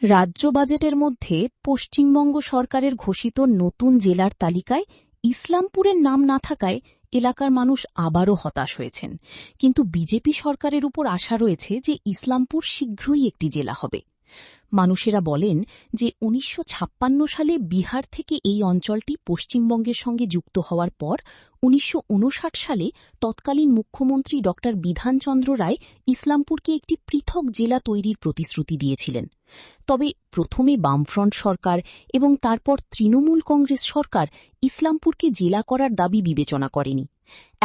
রাজ্য বাজেটের মধ্যে পশ্চিমবঙ্গ সরকারের ঘোষিত নতুন জেলার তালিকায় ইসলামপুরের নাম না থাকায় এলাকার মানুষ আবারও হতাশ হয়েছেন। কিন্তু বিজেপি সরকারের উপর আশা রয়েছে যে ইসলামপুর শীঘ্রই একটি জেলা হবে। মানুষেরা বলেন যে ১৯৫৬ সালে বিহার থেকে এই অঞ্চলটি পশ্চিমবঙ্গের সঙ্গে যুক্ত হওয়ার পর ১৯৫৯ সালে তৎকালীন মুখ্যমন্ত্রী ড বিধানচন্দ্র রায় ইসলামপুরকে একটি পৃথক জেলা তৈরির প্রতিশ্রুতি দিয়েছিলেন। তবে প্রথমে বামফ্রন্ট সরকার এবং তারপর তৃণমূল কংগ্রেস সরকার ইসলামপুরকে জেলা করার দাবি বিবেচনা করেনি।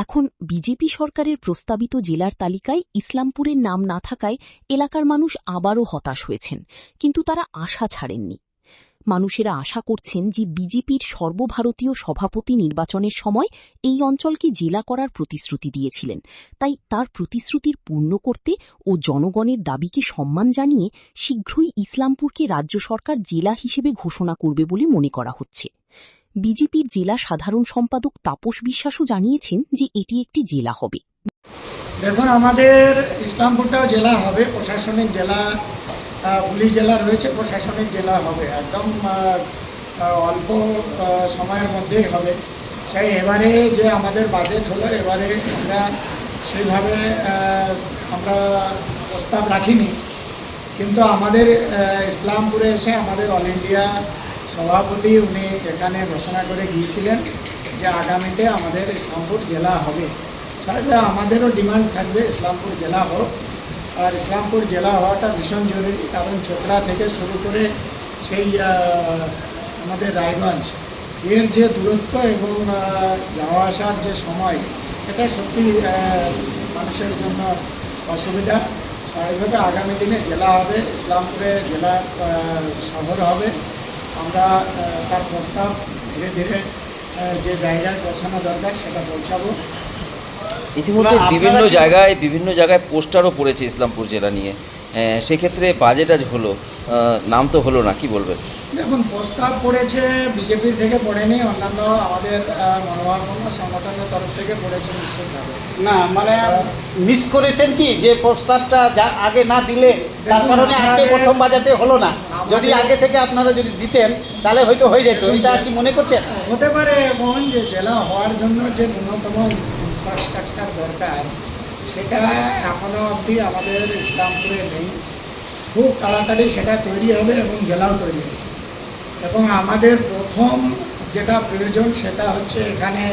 এখন বিজেপি সরকারের প্রস্তাবিত জেলার তালিকায় ইসলামপুরের নাম না থাকায় এলাকার মানুষ আবারও হতাশ হয়েছেন, কিন্তু তারা আশা ছাড়েননি। মানুষেরা আশা করছেন যে বিজেপির সর্বভারতীয় সভাপতি নির্বাচনের সময় এই অঞ্চলকে জেলা করার প্রতিশ্রুতি দিয়েছিলেন, তাই তার প্রতিশ্রুতির পূর্ণ করতে ও জনগণের দাবিকে সম্মান জানিয়ে শীঘ্রই ইসলামপুরকে রাজ্য সরকার জেলা হিসেবে ঘোষণা করবে বলে মনে করা হচ্ছে। বিজেপির জেলা সাধারণ সম্পাদক তাপস বিশ্বাসও জানিয়েছেন যে এটি একটি জেলা হবে। দেখুন, আমাদের ইসলামপুরটাও জেলা হবে, প্রশাসনিক জেলা, পুলিশ জেলা রয়েছে, প্রশাসনিক জেলা হবে, একদম অল্প সময়ের মধ্যেই হবে। সেই এবারে যে আমাদের বাজেট হলো, এবারে আমরা সেইভাবে আমরা প্রস্তাব রাখিনি, কিন্তু আমাদের ইসলামপুরে এসে আমাদের অল ইন্ডিয়া সভাপতি উনি এখানে ঘোষণা করে গিয়েছিলেন যে আগামীতে আমাদের ইসলামপুর জেলা হবে। সাথে আমাদেরও ডিমান্ড থাকবে ইসলামপুর জেলা হোক, আর ইসলামপুর জেলা হওয়াটা ভীষণ জরুরি, কারণ চোপড়া থেকে শুরু করে সেই আমাদের রায়গঞ্জ এর যে দূরত্ব এবং যাওয়া আসার যে সময়, এটা সত্যি মানুষের জন্য অসুবিধা। স্বাভাবিকভাবে আগামী দিনে জেলা হবে, ইসলামপুরে জেলা শহর হবে। আমরা তার প্রস্তাব ধীরে ধীরে যে জায়গায় পৌঁছানো দরকার সেটা পৌঁছাবো। ইতিমধ্যে বিভিন্ন জায়গায় পোস্টারও পড়েছে ইসলামপুর জেলা নিয়ে, সেক্ষেত্রে বাজেট আজ হলো, নাম তো হলো না, কি বলবেন? দেখুন, প্রস্তাব পড়েছে, বিজেপির থেকে পড়েনি, অন্যান্য আমাদের মনোভাবন সংগঠনের তরফ থেকে পড়েছে নিশ্চিতভাবে। না মানে মিস করেছেন কি, যে প্রস্তাবটা যা আগে না দিলে তার কারণে আজকে প্রথম বাজেটে হলো না। যদি আগে থেকে আপনারা যদি দিতেন তাহলে হয়তো হয়ে যেত, এটা কি মনে করছেন? হতে পারে এমন যে জেলা হওয়ার জন্য যে ন্যূনতম ইনফ্রাস্ট্রাকচার দরকার সেটা এখনও অবধি আমাদের ইসলামপুরে নেই। খুব তাড়াতাড়ি সেটা তৈরি হবে এবং জেলাও তৈরি হবে। এবং আমাদের প্রথম যেটা প্রয়োজন সেটা হচ্ছে এখানে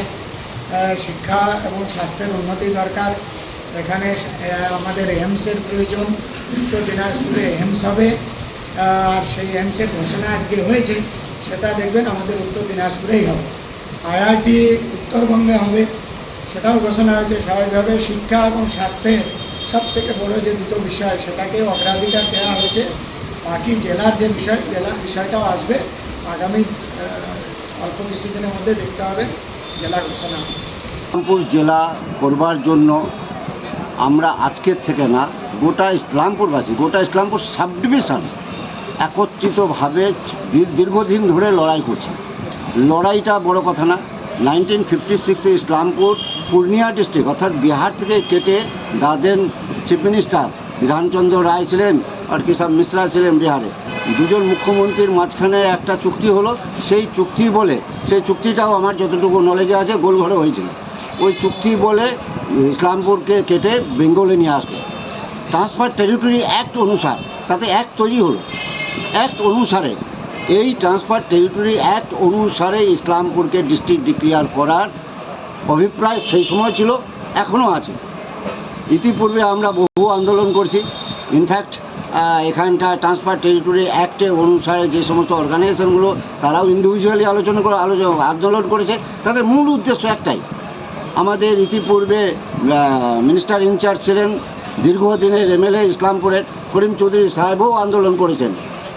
শিক্ষা এবং স্বাস্থ্যের উন্নতি দরকার। এখানে আমাদের এইমসের প্রয়োজন, উত্তর দিনাজপুরে এইমস হবে, আর সেই এইমসের ঘোষণা আজকে হয়েছে, সেটা দেখবেন আমাদের উত্তর দিনাজপুরেই হবে। আইআইটি উত্তরবঙ্গে হবে, সেটাও ঘোষণা হয়েছে। স্বাভাবিকভাবে শিক্ষা এবং স্বাস্থ্যের সবথেকে বড় যে দুটো বিষয় সেটাকে অগ্রাধিকার দেওয়া হয়েছে। বাকি জেলার যে জেলার বিষয়টাও আসবে আগামী অল্প কিছুদিনের মধ্যে দেখতে হবে জেলা ঘোষণা। ইসলামপুর জেলা করবার জন্য আমরা আজকের থেকে না, গোটা ইসলামপুরবাসী, গোটা ইসলামপুর সাব ডিভিশন একত্রিতভাবে দীর্ঘদিন ধরে লড়াই করছে। লড়াইটা বড় কথা না। 1956-এ ইসলামপুর পূর্ণিয়া ডিস্ট্রিক্ট অর্থাৎ বিহার থেকে কেটে দাদেন চিফ মিনিস্টার বিধানচন্দ্র রায় ছিলেন আর কেশব মিশ্রা ছিলেন বিহারে। দুজন মুখ্যমন্ত্রীর মাঝখানে একটা চুক্তি হলো, সেই চুক্তিটাও আমার যতটুকু নলেজে আছে গোলঘরে হয়েছিল। ওই চুক্তি বলে ইসলামপুরকে কেটে বেঙ্গলে নিয়ে আসলো। ট্রান্সফার টেরিটরি অ্যাক্ট অনুসার তাতে অ্যাক্ট তৈরি হলো। অ্যাক্ট অনুসারে, এই ট্রান্সফার টেরিটরি অ্যাক্ট অনুসারে ইসলামপুরকে ডিস্ট্রিক্ট ডিক্লেয়ার করার অভিপ্রায় সেই সময় ছিল, এখনও আছে। ইতিপূর্বে আমরা বহু আন্দোলন করছি। ইনফ্যাক্ট এখানকার ট্রান্সফার টেরিটরি অ্যাক্টে অনুসারে যে সমস্ত অর্গানাইজেশনগুলো তারাও ইন্ডিভিজুয়ালি আন্দোলন করেছে, তাদের মূল উদ্দেশ্য একটাই। আমাদের ইতিপূর্বে মিনিস্টার ইনচার্জ ছিলেন দীর্ঘদিনের এমএলএ ইসলামপুরের করিম চৌধুরী সাহেবও আন্দোলন করেছেন।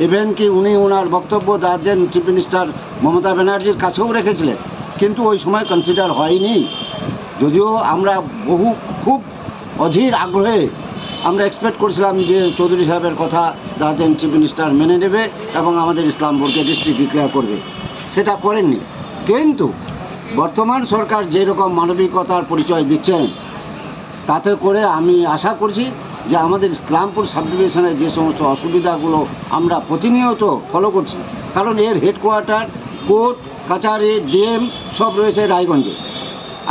ইভেন কি উনি ওনার বক্তব্য দাদেন চিফ মিনিস্টার মমতা ব্যানার্জির কাছেও রেখেছিলেন, কিন্তু ওই সময় কনসিডার হয়নি। যদিও আমরা খুব অধীর আগ্রহে আমরা এক্সপেক্ট করছিলাম যে চৌধুরী সাহেবের কথা দাদেন চিফ মিনিস্টার মেনে নেবে এবং আমাদের ইসলামপুরকে ডিস্ট্রিক্ট ডিক্লেয়ার করবে, সেটা করেননি। কিন্তু বর্তমান সরকার যেরকম মানবিকতার পরিচয় দিচ্ছেন, তাতে করে আমি আশা করছি যে আমাদের ইসলামপুর সাব ডিভিশনের যে সমস্ত অসুবিধাগুলো আমরা প্রতিনিয়ত ফলো করছি, কারণ এর হেডকোয়ার্টার, কোর্ট কাছারি, ডিএম সব রয়েছে রায়গঞ্জে।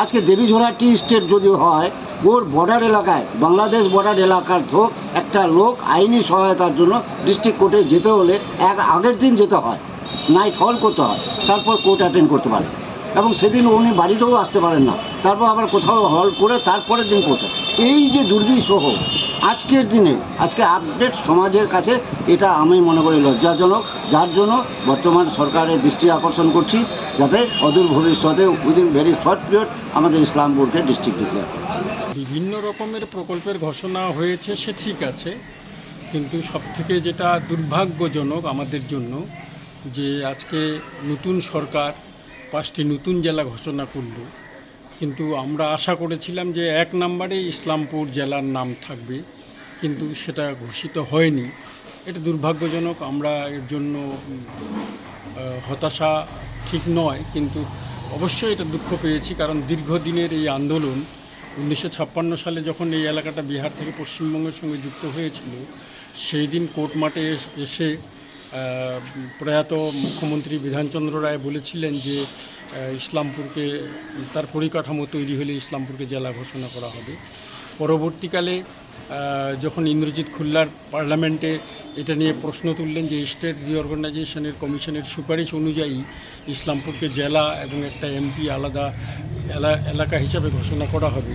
আজকে দেবীঝোড়া টি স্টেট যদি হয়, ওর বর্ডার এলাকায়, বাংলাদেশ বর্ডার এলাকার ধোক একটা লোক আইনি সহায়তার জন্য ডিস্ট্রিক্ট কোর্টে যেতে হলে আগের দিন যেতে হয়, নাইট হল করতে হয়, তারপর কোর্ট অ্যাটেন্ড করতে পারে, এবং সেদিন উনি বাড়িতেও আসতে পারেন না, তারপর আবার কোথাও হল করে তারপরের দিন পৌঁছায়। এই যে দুর্বিষহ আজকের দিনে, আজকে আপডেট সমাজের কাছে এটা আমি মনে করি লজ্জাজনক, যার জন্য বর্তমান সরকারের দৃষ্টি আকর্ষণ করছি যাতে অদূর ভবিষ্যতে উইদিন ভেরি শর্ট পিরিয়ড আমাদের ইসলামপুরকে ডিস্ট্রিক্ট ডিক্লেয়ার করে। বিভিন্ন রকমের প্রকল্পের ঘোষণা হয়েছে, সে ঠিক আছে, কিন্তু সবথেকে যেটা দুর্ভাগ্যজনক আমাদের জন্য যে আজকে নতুন সরকার 5টি নতুন জেলা ঘোষণা করল, কিন্তু আমরা আশা করেছিলাম যে 1 নম্বরে ইসলামপুর জেলার নাম থাকবে, কিন্তু সেটা ঘোষিত হয়নি। এটা দুর্ভাগ্যজনক, আমরা এর জন্য হতাশা ঠিক নয়, কিন্তু অবশ্যই এটা দুঃখ পেয়েছি, কারণ দীর্ঘদিনের এই আন্দোলন 1956 সালে যখন এই এলাকাটা বিহার থেকে পশ্চিমবঙ্গের সঙ্গে যুক্ত হয়েছিল, সেই দিন কোর্ট মাঠে এসে প্রয়াত মুখ্যমন্ত্রী বিধানচন্দ্র রায় বলেছিলেন যে ইসলামপুরকে, তার পরিকাঠামো তৈরি হলে ইসলামপুরকে জেলা ঘোষণা করা হবে। পরবর্তীকালে যখন ইন্দ্রজিৎ খুল্লার পার্লামেন্টে এটা নিয়ে প্রশ্ন তুললেন যে স্টেট রিঅর্গানাইজেশনের কমিশনের সুপারিশ অনুযায়ী ইসলামপুরকে জেলা এবং একটা এমপি আলাদা এলাকা হিসাবে ঘোষণা করা হবে,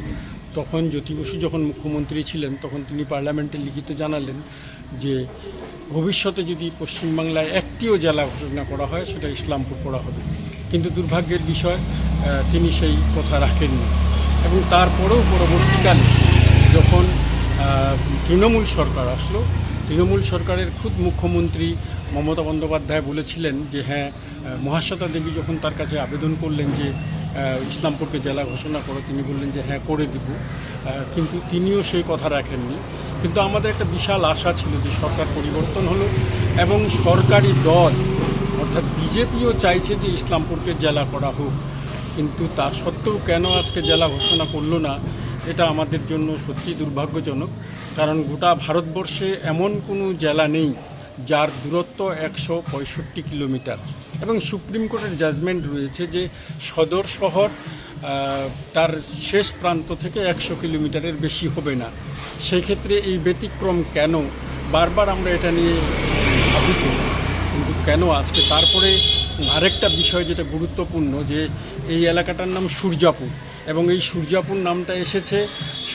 তখন জ্যোতি বসু যখন মুখ্যমন্ত্রী ছিলেন তখন তিনি পার্লামেন্টে লিখিত জানালেন যে ভবিষ্যতে যদি পশ্চিমবাংলায় একটিও জেলা ঘোষণা করা হয় সেটা ইসলামপুর করা হবে। কিন্তু দুর্ভাগ্যের বিষয় তিনি সেই কথা রাখেননি, এবং তারপরেও পরবর্তীকালে যখন তৃণমূল সরকার আসলো, তৃণমূল সরকারের খুদ মুখ্যমন্ত্রী মমতা বন্দ্যোপাধ্যায় বলেছিলেন যে হ্যাঁ, মহাশ্বেতা দেবী যখন তার কাছে আবেদন করলেন যে ইসলামপুরকে জেলা ঘোষণা করো, তিনি বললেন যে হ্যাঁ করে দেব, কিন্তু তিনিও সেই কথা রাখেননি। কিন্তু আমাদের একটা বিশাল আশা ছিল যে সরকার পরিবর্তন হলো এবং সরকারি দল অর্থাৎ বিজেপিও চাইছে যে ইসলামপুরকে জেলা করা হোক, কিন্তু তা সত্ত্বেও কেন আজকে জেলা ঘোষণা করলো না, এটা আমাদের জন্য সত্যি দুর্ভাগ্যজনক। কারণ গোটা ভারতবর্ষে এমন কোনো জেলা নেই যার দূরত্ব 165 কিলোমিটার, এবং সুপ্রিম কোর্টের জাজমেন্ট রয়েছে যে সদর শহর তার শেষ প্রান্ত থেকে 100 কিলোমিটারের বেশি হবে না। সেই ক্ষেত্রে এই ব্যতিক্রম কেন, বারবার আমরা এটা নিয়ে ভাবিত, কিন্তু কেন আজকে। তারপরে আরেকটা বিষয় যেটা গুরুত্বপূর্ণ, যে এই এলাকাটার নাম সূর্যাপুর, এবং এই সূর্যাপুর নামটা এসেছে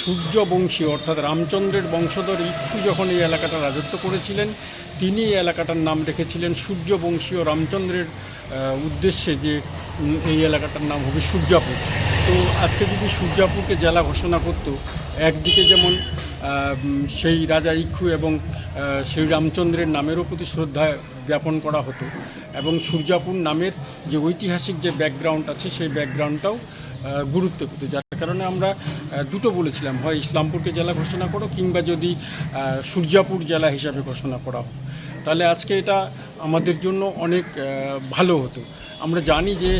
সূর্যবংশী অর্থাৎ রামচন্দ্রের বংশধর ইক্ষু যখন এই এলাকাটা রাজত্ব করেছিলেন, তিনি এই এলাকাটার নাম রেখেছিলেন সূর্যবংশীয় রামচন্দ্রের উদ্দেশ্যে, যে এই এলাকাটার নাম হবে সূর্যাপুর। তো আজকে যদি সূর্যাপুরকে জেলা ঘোষণা করতো, একদিকে যেমন সেই রাজা ইক্ষু এবং সেই রামচন্দ্রের নামেরও প্রতি শ্রদ্ধা জ্ঞাপন করা হতো, এবং সূর্যাপুর নামের যে ঐতিহাসিক যে ব্যাকগ্রাউন্ড আছে সেই ব্যাকগ্রাউন্ডটাও গুরুত্ব পেত। যার কারণে আমরা দুটো বলেছিলাম, হয় ইসলামপুরকে জেলা ঘোষণা করো, কিংবা যদি সূর্যাপুর জেলা হিসাবে ঘোষণা করা হোক, তাহলে আজকে এটা আমাদের জন্য অনেক ভালো হতো। আমরা জানি যে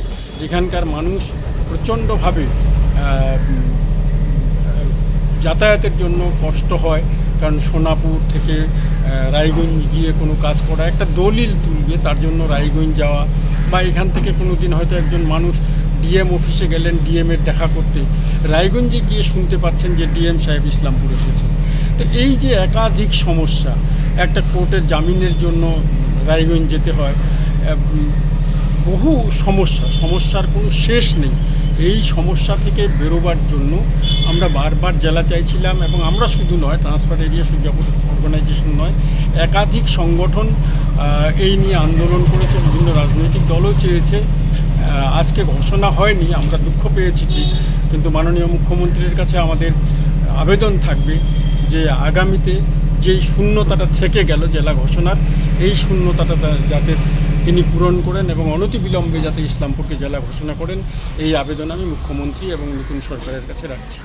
এখানকার মানুষ প্রচণ্ডভাবে যাতায়াতের জন্য কষ্ট হয়, কারণ সোনাপুর থেকে রায়গঞ্জ গিয়ে কোনো কাজ করা, একটা দলিল তুলবে তার জন্য রায়গঞ্জ যাওয়া, বা এখান থেকে কোনো দিন হয়তো একজন মানুষ ডিএম অফিসে গেলেন ডিএমের দেখা করতে, রায়গঞ্জে গিয়ে শুনতে পাচ্ছেন যে ডিএম সাহেব ইসলামপুর এসেছে। তো এই যে একাধিক সমস্যা, একটা কোর্টের জামিনের জন্য রায়গঞ্জ যেতে হয়, বহু সমস্যার কোনো শেষ নেই। এই সমস্যা থেকে বেরোবার জন্য আমরা বারবার জেলা চাইছিলাম, এবং আমরা শুধু নয়, ট্রান্সফার এরিয়া সূর্যাপুর অর্গানাইজেশন নয়, একাধিক সংগঠন এই নিয়ে আন্দোলন করেছে, বিভিন্ন রাজনৈতিক দলও চেয়েছে। আজকে ঘোষণা হয়নি, আমরা দুঃখ পেয়েছি ঠিক, কিন্তু মাননীয় মুখ্যমন্ত্রীর কাছে আমাদের আবেদন থাকবে যে আগামীতে যেই শূন্যতাটা থেকে গেল জেলা ঘোষণার, এই শূন্যতাটা যাতে তিনি পূরণ করেন এবং অনতিবিলম্বে যাতে ইসলামপুরকে জেলা ঘোষণা করেন, এই আবেদন আমি মুখ্যমন্ত্রী এবং নতুন সরকারের কাছে রাখছি।